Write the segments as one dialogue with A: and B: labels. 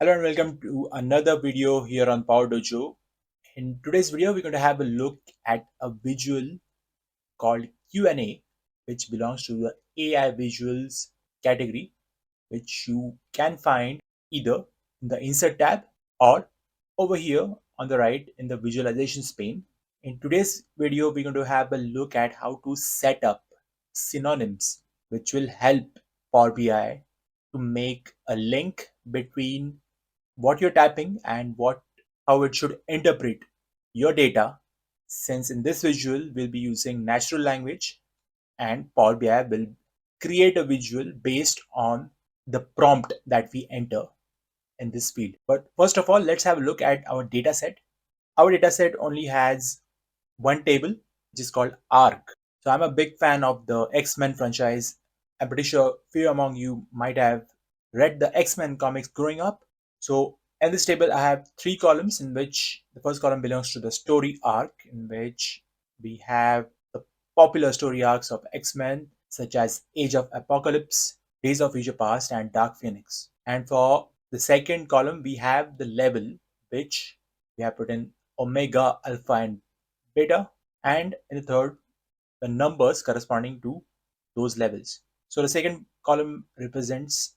A: Hello and welcome to another video here on Powerdojo. In today's video, we're going to have a look at a visual called Q&A, which belongs to the AI visuals category, which you can find either in the Insert tab or over here on the right in the Visualizations pane. In today's video, we're going to have a look at how to set up synonyms, which will help Power BI to make a link between what you're typing and how it should interpret your data, since in this visual we'll be using natural language and Power BI will create a visual based on the prompt that we enter in this field. But first of all, let's have a look at our data set. Our data set only has one table, which is called arc. So I'm a big fan of the X-Men franchise. I'm pretty sure few among you might have read the X-Men comics growing up. So in this table, I have three columns in which the first column belongs to the story arc, in which we have the popular story arcs of X-Men, such as Age of Apocalypse, Days of Future Past, and Dark Phoenix. And for the second column, we have the level, which we have put in Omega, Alpha, and Beta, and in the third, the numbers corresponding to those levels. So the second column represents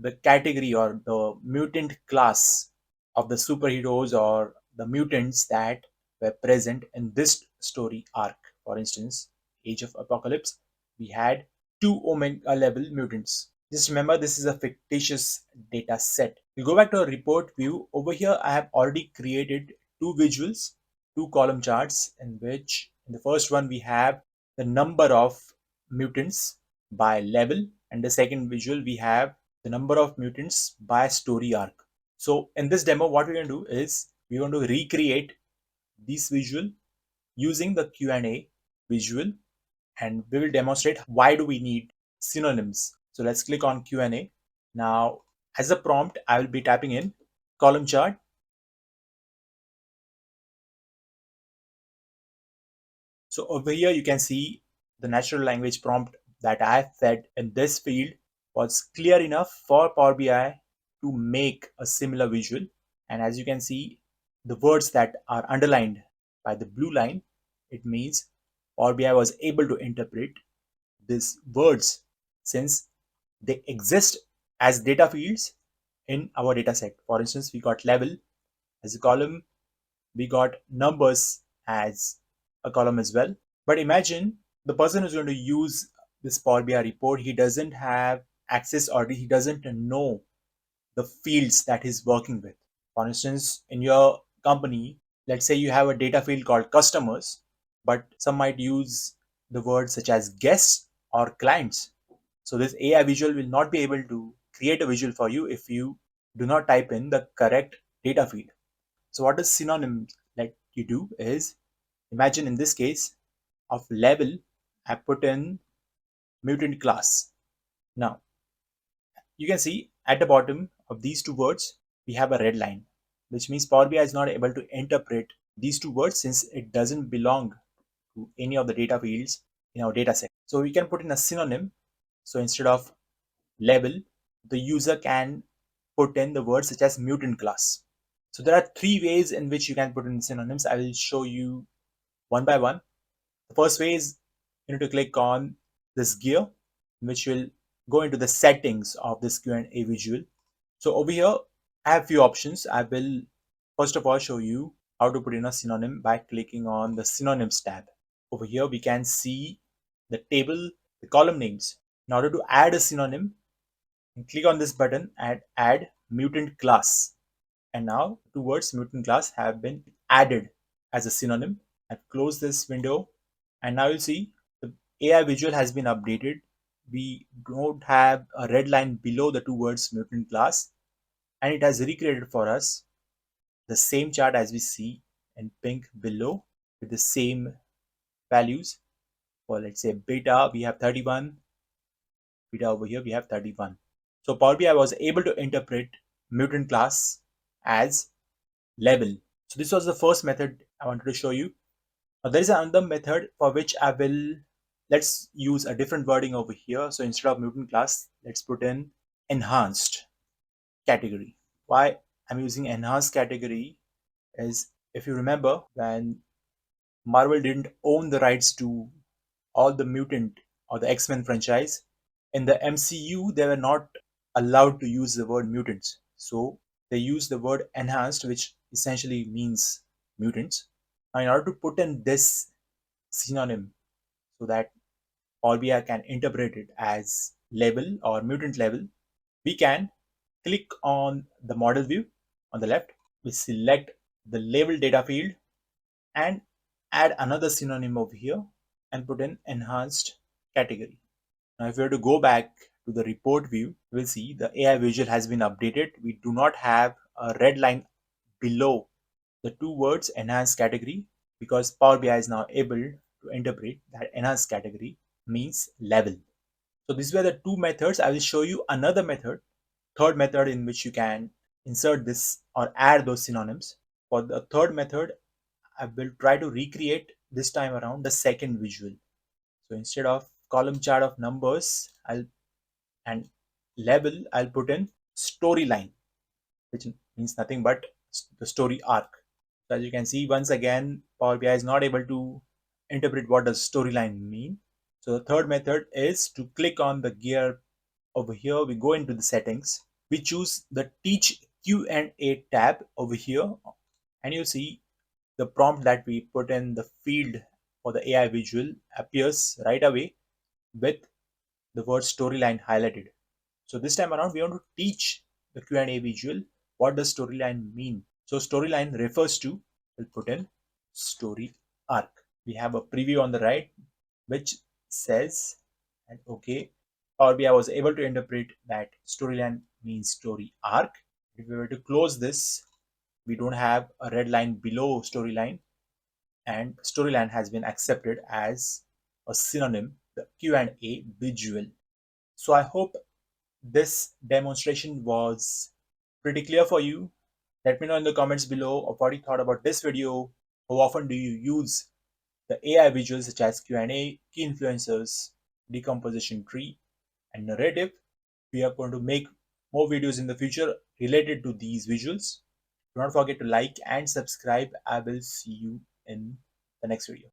A: the category or the mutant class of the superheroes or the mutants that were present in this story arc. For instance, Age of Apocalypse, we had two Omega level mutants. Just remember, this is a fictitious data set. We go back to our report view. Over here, I have already created two visuals, two column charts, in which in the first one we have the number of mutants by level, and the second visual we have the number of mutants by story arc. So in this demo, what we're going to do is we're going to recreate this visual using the Q&A visual, and we will demonstrate why do we need synonyms. So let's click on Q&A. Now, as a prompt, I will be typing in column chart. So over here, you can see the natural language prompt that I fed in this field was clear enough for Power BI to make a similar visual. And as you can see, the words that are underlined by the blue line, it means Power BI was able to interpret these words since they exist as data fields in our data set. For instance, we got level as a column, we got numbers as a column as well. But imagine the person who's going to use this Power BI report, he doesn't have access or he doesn't know the fields that he's working with. For instance, in your company, let's say you have a data field called customers, but some might use the words such as guests or clients. So this AI visual will not be able to create a visual for you if you do not type in the correct data field. So what does synonym let you do is, imagine in this case of level, I put in mutant class. Now you can see at the bottom of these two words, we have a red line, which means Power BI is not able to interpret these two words since it doesn't belong to any of the data fields in our data set. So we can put in a synonym. So instead of level, the user can put in the words such as mutant class. So there are three ways in which you can put in synonyms. I will show you one by one. The first way is you need to click on this gear, which will go into the settings of this Q&A visual. So over here, I have few options. I will first of all show you how to put in a synonym by clicking on the Synonyms tab. Over here, we can see the table, the column names. In order to add a synonym, click on this button and add mutant class. And now two words mutant class have been added as a synonym. I've closed this window, and now you'll see the AI visual has been updated. We don't have a red line below the two words mutant class, and it has recreated for us the same chart as we see in pink below with the same values. For let's say beta, we have 31, beta over here we have 31. So Power BI was able to interpret mutant class as level. So this was the first method I wanted to show you. Now there is another method for which let's use a different wording over here. So instead of mutant class, let's put in enhanced category. Why I'm using enhanced category is, if you remember, when Marvel didn't own the rights to all the mutant or the X-Men franchise, in the MCU they were not allowed to use the word mutants. So they used the word enhanced, which essentially means mutants. Now, in order to put in this synonym so that Power BI can interpret it as label or mutant label, we can click on the model view on the left. We select the label data field and add another synonym over here and put in enhanced category. Now, if we were to go back to the report view, we'll see the AI visual has been updated. We do not have a red line below the two words enhanced category because Power BI is now able to interpret that enhanced category means level. So these were the two methods. I will show you another method, third method, in which you can insert this or add those synonyms. For the third method, I will try to recreate this time around the second visual. So instead of column chart of numbers, and label, I'll put in storyline, which means nothing but the story arc. So as you can see, once again, Power BI is not able to interpret what does storyline mean. So the third method is to click on the gear over here. We go into the settings. We choose the Teach Q&A tab over here, and you see the prompt that we put in the field for the AI visual appears right away with the word storyline highlighted. So this time around, we want to teach the Q&A visual what does storyline mean. So storyline refers to, we'll put in story arc. We have a preview on the right which says, and okay, Power BI was able to interpret that storyline means story arc. If we were to close this, we don't have a red line below storyline, and storyline has been accepted as a synonym, the Q&A visual. So I hope this demonstration was pretty clear for you. Let me know in the comments below of what you thought about this video. How often do you use the AI visuals such as Q&A, key influencers, decomposition tree, and narrative? We are going to make more videos in the future related to these visuals. Do not forget to like and subscribe. I will see you in the next video.